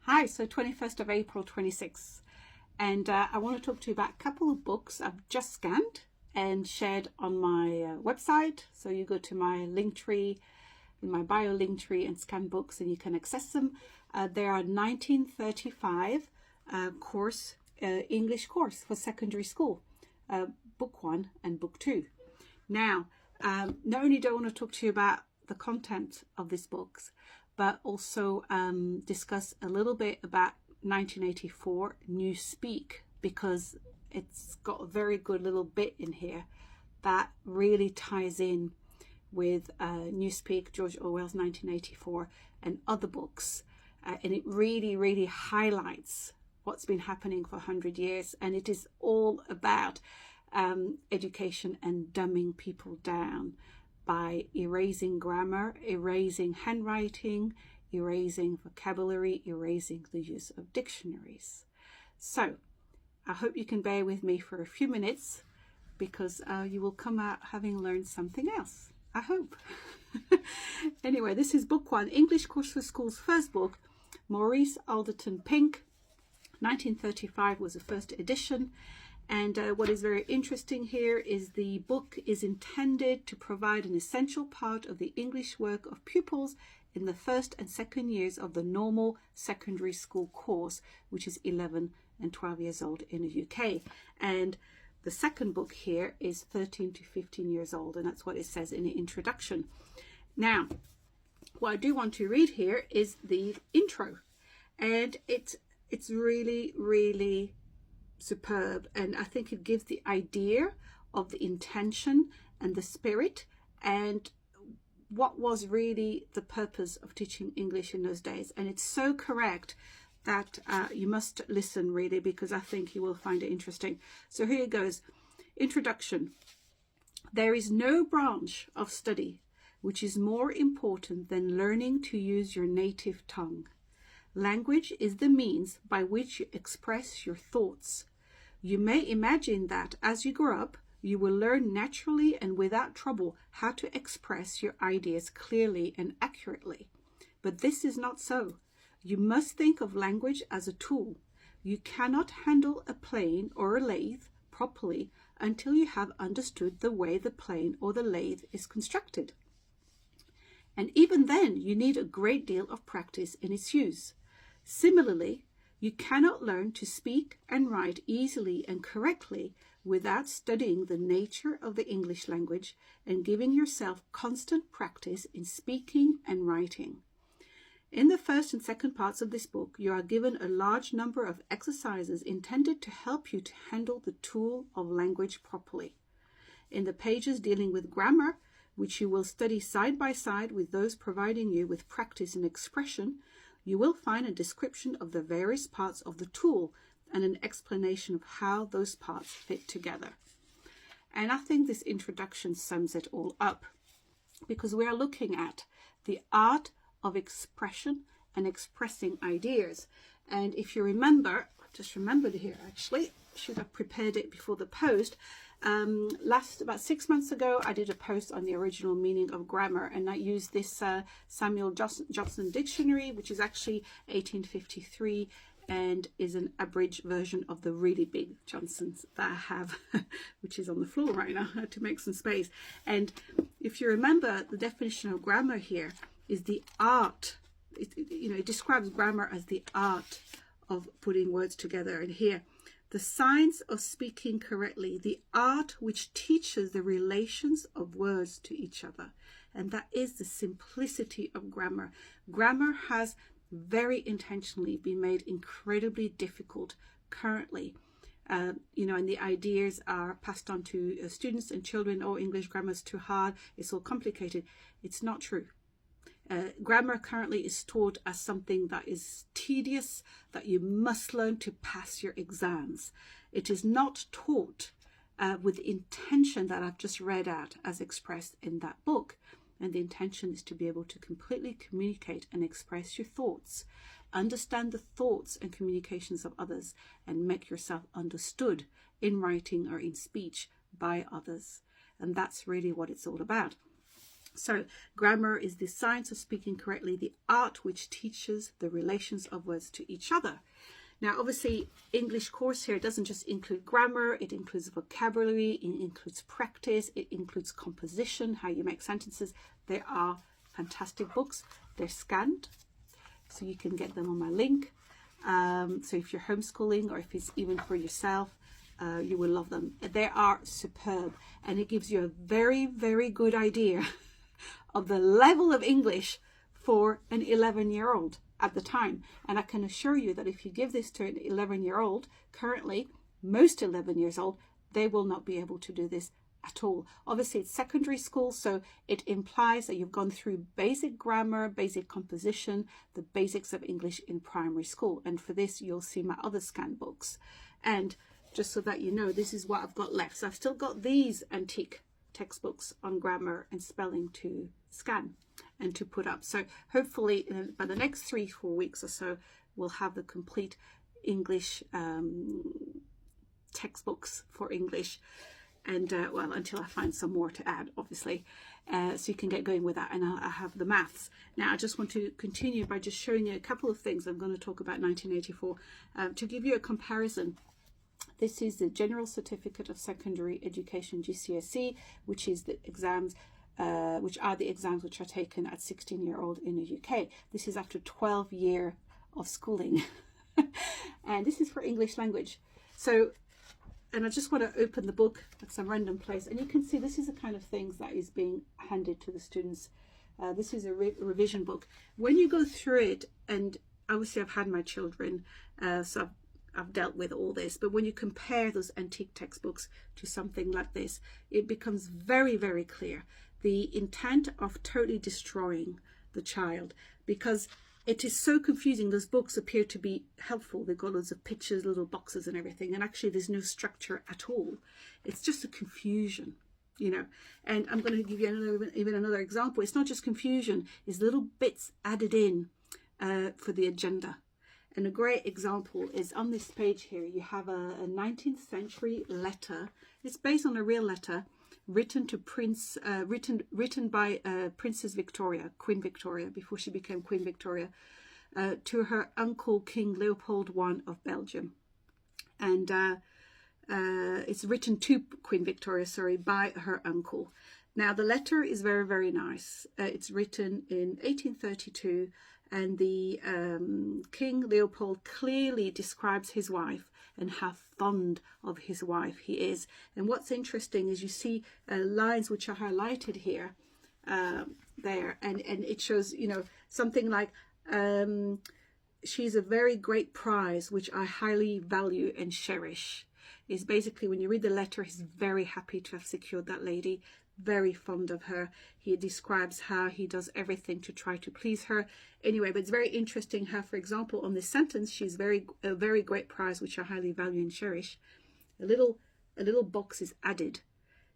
Hi, so 21st of April 26, and I want to talk to you about a couple of books I've just scanned and shared on my website. So you go to my link tree, in my bio link tree, and scan books and you can access them. They are 1935 English course for secondary school, book 1 and book 2. Now, not only do I want to talk to you about the content of these books, but also discuss a little bit about 1984 Newspeak, because it's got a very good little bit in here that really ties in with Newspeak, George Orwell's 1984, and other books. And it really highlights what's been happening for 100 years. And it is all about education and dumbing people down by erasing grammar, erasing handwriting, erasing vocabulary, erasing the use of dictionaries. So I hope you can bear with me for a few minutes, because you will come out having learned something else, I hope. Anyway, this is book 1, English Course for Schools, first book, Maurice Alderton Pink. 1935 was the first edition. And what is very interesting here is the book is intended to provide an essential part of the English work of pupils in the first and second years of the normal secondary school course, which is 11 and 12 years old in the UK. And the second book here is 13 to 15 years old, and that's what it says in the introduction. Now, what I do want to read here is the intro, and it's really superb, and I think it gives the idea of the intention and the spirit and what was really the purpose of teaching English in those days. And it's so correct that you must listen, really, because I think you will find it interesting. So here it goes. Introduction. There is no branch of study which is more important than learning to use your native tongue. Language is the means by which you express your thoughts. You may imagine that as you grow up, you will learn naturally and without trouble how to express your ideas clearly and accurately. But this is not so. You must think of language as a tool. You cannot handle a plane or a lathe properly until you have understood the way the plane or the lathe is constructed. And even then, you need a great deal of practice in its use. Similarly, you cannot learn to speak and write easily and correctly without studying the nature of the English language and giving yourself constant practice in speaking and writing. In the first and second parts of this book, you are given a large number of exercises intended to help you to handle the tool of language properly. In the pages dealing with grammar, which you will study side by side with those providing you with practice in expression, you will find a description of the various parts of the tool and an explanation of how those parts fit together. And I think this introduction sums it all up, because we are looking at the art of expression and expressing ideas. And if you remember, I just remembered here actually, should have prepared it before the post. About 6 months ago, I did a post on the original meaning of grammar, and I used this Samuel Johnson dictionary, which is actually 1853 and is an abridged version of the really big Johnsons that I have, which is on the floor right now. I had to make some space. And if you remember, the definition of grammar here is the art. It describes grammar as the art of putting words together. And here, the science of speaking correctly, the art which teaches the relations of words to each other. And that is the simplicity of grammar. Grammar has very intentionally been made incredibly difficult currently. And the ideas are passed on to students and children, oh, English grammar is too hard, it's all complicated. It's not true. Grammar currently is taught as something that is tedious, that you must learn to pass your exams. It is not taught with the intention that I've just read out as expressed in that book. And the intention is to be able to completely communicate and express your thoughts, understand the thoughts and communications of others, and make yourself understood in writing or in speech by others. And that's really what it's all about. So grammar is the science of speaking correctly, the art which teaches the relations of words to each other. Now, obviously, English course here doesn't just include grammar, it includes vocabulary, it includes practice, it includes composition, how you make sentences. They are fantastic books. They're scanned, so you can get them on my link. So if you're homeschooling or if it's even for yourself, you will love them. They are superb, and it gives you a very, very good idea of the level of English for an 11-year-old at the time. And I can assure you that if you give this to an 11-year-old, currently, most 11 years old, they will not be able to do this at all. Obviously, it's secondary school, so it implies that you've gone through basic grammar, basic composition, the basics of English in primary school. And for this, you'll see my other scan books. And just so that you know, this is what I've got left. So I've still got these antique textbooks on grammar and spelling to scan and to put up. So hopefully by the next 3-4 weeks or so, we'll have the complete English textbooks for English. And well, until I find some more to add, obviously, so you can get going with that. And I have the maths. Now, I just want to continue by just showing you a couple of things. I'm going to talk about 1984 to give you a comparison. This is the General Certificate of Secondary Education, GCSE, which is the exams, which are the exams which are taken at 16-year-old in the UK. This is after 12 years of schooling, and this is for English language. So, and I just want to open the book at some random place, and you can see this is the kind of things that is being handed to the students. This is a revision book. When you go through it, and obviously I've had my children, so I've dealt with all this, but when you compare those antique textbooks to something like this, it becomes very, very clear the intent of totally destroying the child, because it is so confusing. Those books appear to be helpful. They've got loads of pictures, little boxes and everything, and actually there's no structure at all. It's just a confusion, you know. And I'm going to give you even another example. It's not just confusion, it's little bits added in for the agenda. And a great example is on this page here. You have a 19th century letter. It's based on a real letter written to written by Princess Victoria, Queen Victoria, before she became Queen Victoria, to her uncle King Leopold I of Belgium. And it's written to Queen Victoria, sorry, by her uncle. Now, the letter is very, very nice. It's written in 1832. And the King Leopold clearly describes his wife and how fond of his wife he is. And what's interesting is you see lines which are highlighted here, there, and it shows, you know, something like, she's a very great prize which I highly value and cherish. Is basically, when you read the letter, he's very happy to have secured that lady, very fond of her. He describes how he does everything to try to please her. Anyway, but it's very interesting how, for example, on this sentence, she's a very great prize which I highly value and cherish. A little box is added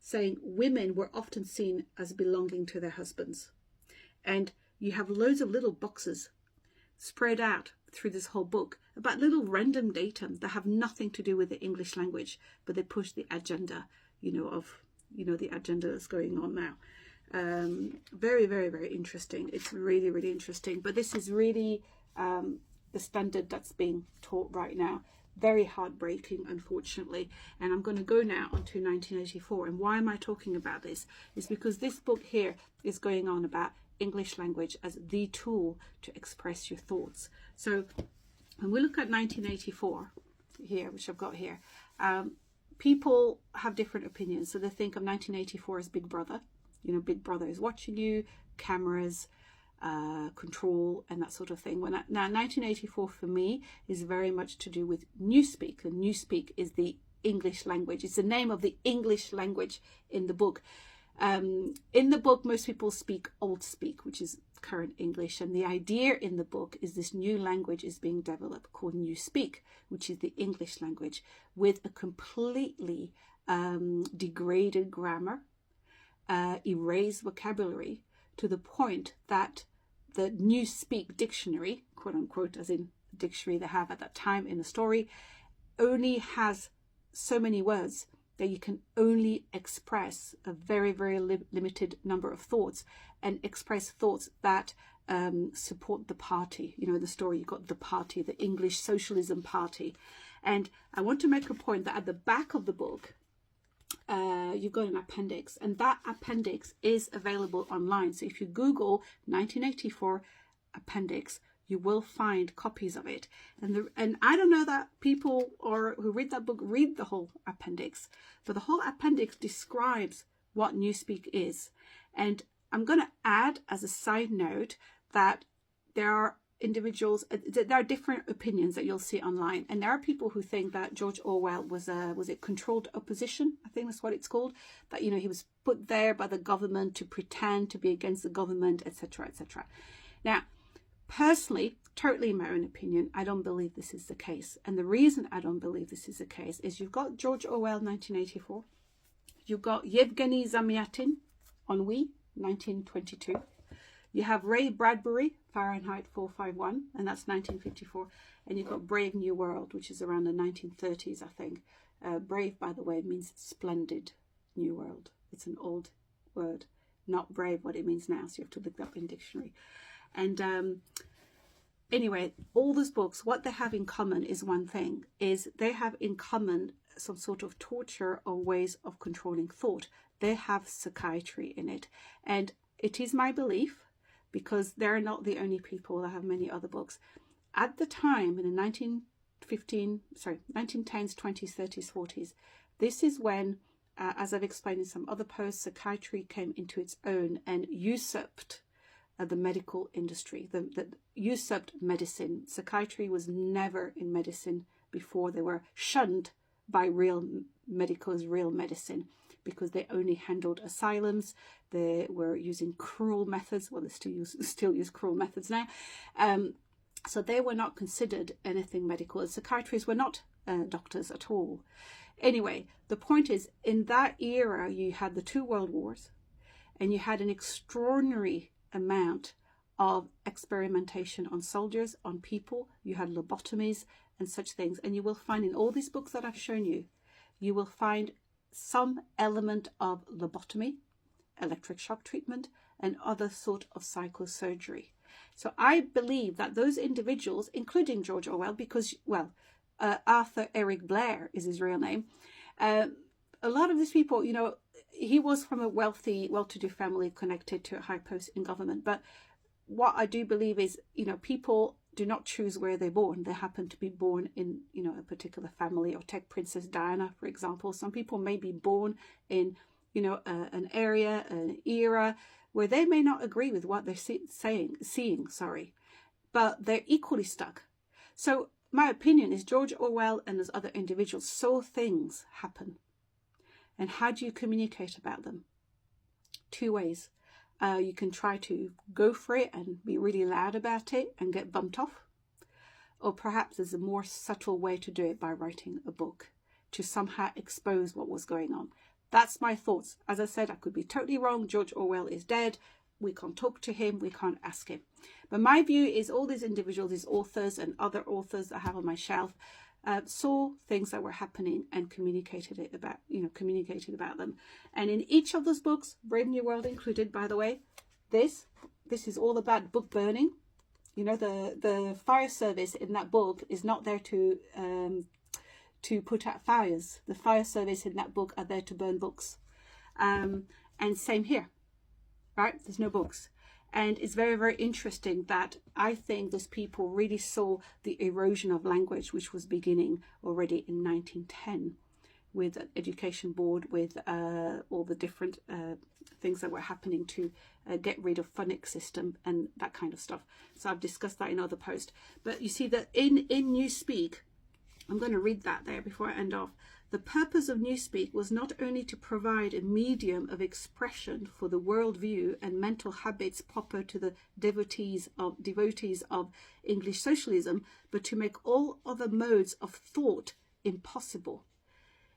saying women were often seen as belonging to their husbands. And you have loads of little boxes spread out through this whole book about little random datum that have nothing to do with the English language, but they push the agenda, you know, of, you know, the agenda that's going on now. Very, very, very interesting. It's really, really interesting. But this is really the standard that's being taught right now. Very heartbreaking, unfortunately. And I'm going to go now onto 1984. And why am I talking about this? Is because this book here is going on about English language as the tool to express your thoughts. So when we look at 1984 here, which I've got here, people have different opinions. So they think of 1984 as Big Brother. You know, Big Brother is watching you, cameras, control, and that sort of thing. Now, 1984 for me is very much to do with Newspeak. And Newspeak is the English language. It's the name of the English language in the book. In the book, most people speak Old Speak, which is current English, and the idea in the book is this new language is being developed called Newspeak, which is the English language, with a completely degraded grammar, erased vocabulary, to the point that the Newspeak dictionary, quote unquote, as in the dictionary they have at that time in the story, only has so many words that you can only express a very, very limited number of thoughts, and express thoughts that support the party. You know, in the story, you've got the party, the English Socialism Party. And I want to make a point that at the back of the book, you've got an appendix, and that appendix is available online. So if you Google 1984 appendix, you will find copies of it. And I don't know that people who read that book read the whole appendix, but the whole appendix describes what Newspeak is. And I'm going to add as a side note that there are individuals, there are different opinions that you'll see online, and there are people who think that George Orwell was it controlled opposition, I think that's what it's called, that, you know, he was put there by the government to pretend to be against the government, etc., etc. Now, personally, totally in my own opinion, I don't believe this is the case. And the reason I don't believe this is the case is you've got George Orwell, 1984. You've got Yevgeny Zamyatin, Ennui, 1922. You have Ray Bradbury, Fahrenheit 451, and that's 1954. And you've got Brave New World, which is around the 1930s, I think. Brave, by the way, means splendid New World. It's an old word, not brave what it means now, so you have to look that up in dictionary. And anyway, all those books, what they have in common is one thing, is they have in common some sort of torture or ways of controlling thought. They have psychiatry in it. And it is my belief, because they're not the only people that have many other books. At the time, in the 1910s, 20s, 30s, 40s, this is when, as I've explained in some other posts, psychiatry came into its own and usurped the medical industry, that usurped medicine. Psychiatry was never in medicine before. They were shunned by real medicine, because they only handled asylums. They were using cruel methods. Well, they still use cruel methods now. So they were not considered anything medical. Psychiatrists were not doctors at all. Anyway, the point is, in that era, you had the 2 world wars, and you had an extraordinary amount of experimentation on soldiers, on people. You had lobotomies and such things. And you will find in all these books that I've shown you, you will find some element of lobotomy, electric shock treatment, and other sort of psychosurgery. So I believe that those individuals, including George Orwell, because, well, Arthur Eric Blair is his real name, a lot of these people, you know, he was from a well-to-do family connected to a high post in government. But what I do believe is, you know, people do not choose where they're born. They happen to be born in, you know, a particular family. Or take Princess Diana, for example. Some people may be born in, you know, an area, an era where they may not agree with what they're seeing, but they're equally stuck. So my opinion is George Orwell and those other individuals saw things happen. And how do you communicate about them? 2 ways. You can try to go for it and be really loud about it and get bumped off. Or perhaps there's a more subtle way to do it by writing a book to somehow expose what was going on. That's my thoughts. As I said, I could be totally wrong. George Orwell is dead. We can't talk to him. We can't ask him. But my view is all these individuals, these authors and other authors I have on my shelf, saw things that were happening and communicated about them. And in each of those books, Brave New World included, by the way, this is all about book burning. You know, the fire service in that book is not there to put out fires. The fire service in that book are there to burn books. And same here, right? There's no books. And it's very, very interesting that I think those people really saw the erosion of language, which was beginning already in 1910 with an education board, with all the different things that were happening to get rid of phonics system and that kind of stuff. So I've discussed that in other posts. But you see that in Newspeak, I'm going to read that there before I end off. The purpose of Newspeak was not only to provide a medium of expression for the worldview and mental habits proper to the devotees of English socialism, but to make all other modes of thought impossible.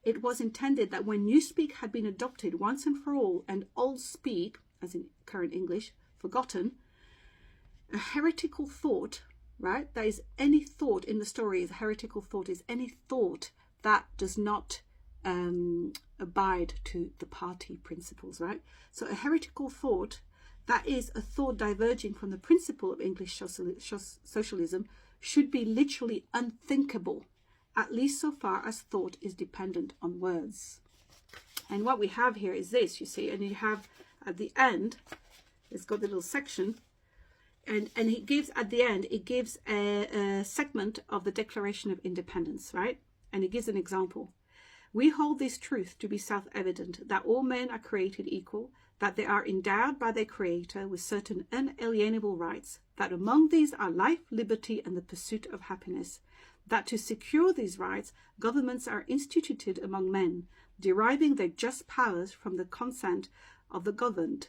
It was intended that when Newspeak had been adopted once and for all, and old speak, as in current English, forgotten, a heretical thought, right? That is, any thought in the story is a heretical thought, is any thought that does not abide to the party principles, right? So a heretical thought, that is a thought diverging from the principle of English socialism, should be literally unthinkable, at least so far as thought is dependent on words. And what we have here is this, you see, and you have at the end, it's got the little section, and it gives at the end, it gives a segment of the Declaration of Independence, right? And it gives an example. We hold this truth to be self-evident, that all men are created equal, that they are endowed by their Creator with certain unalienable rights, that among these are life, liberty, and the pursuit of happiness, that to secure these rights, governments are instituted among men, deriving their just powers from the consent of the governed,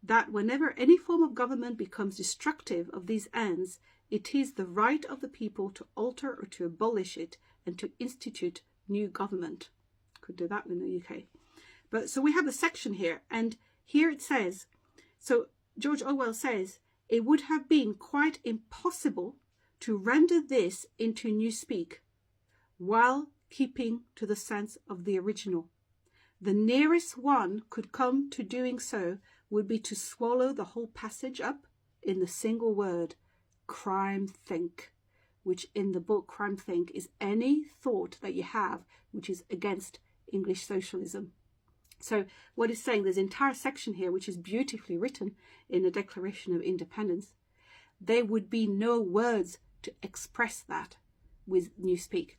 that whenever any form of government becomes destructive of these ends, it is the right of the people to alter or to abolish it and to institute new government. Could do that in the UK. But so we have a section here, and here it says, so George Orwell says, it would have been quite impossible to render this into Newspeak while keeping to the sense of the original. The nearest one could come to doing so would be to swallow the whole passage up in the single word, crime think, which in the book Crime Think is any thought that you have which is against English socialism. So what it's saying, there's an entire section here which is beautifully written in the Declaration of Independence. There would be no words to express that with Newspeak.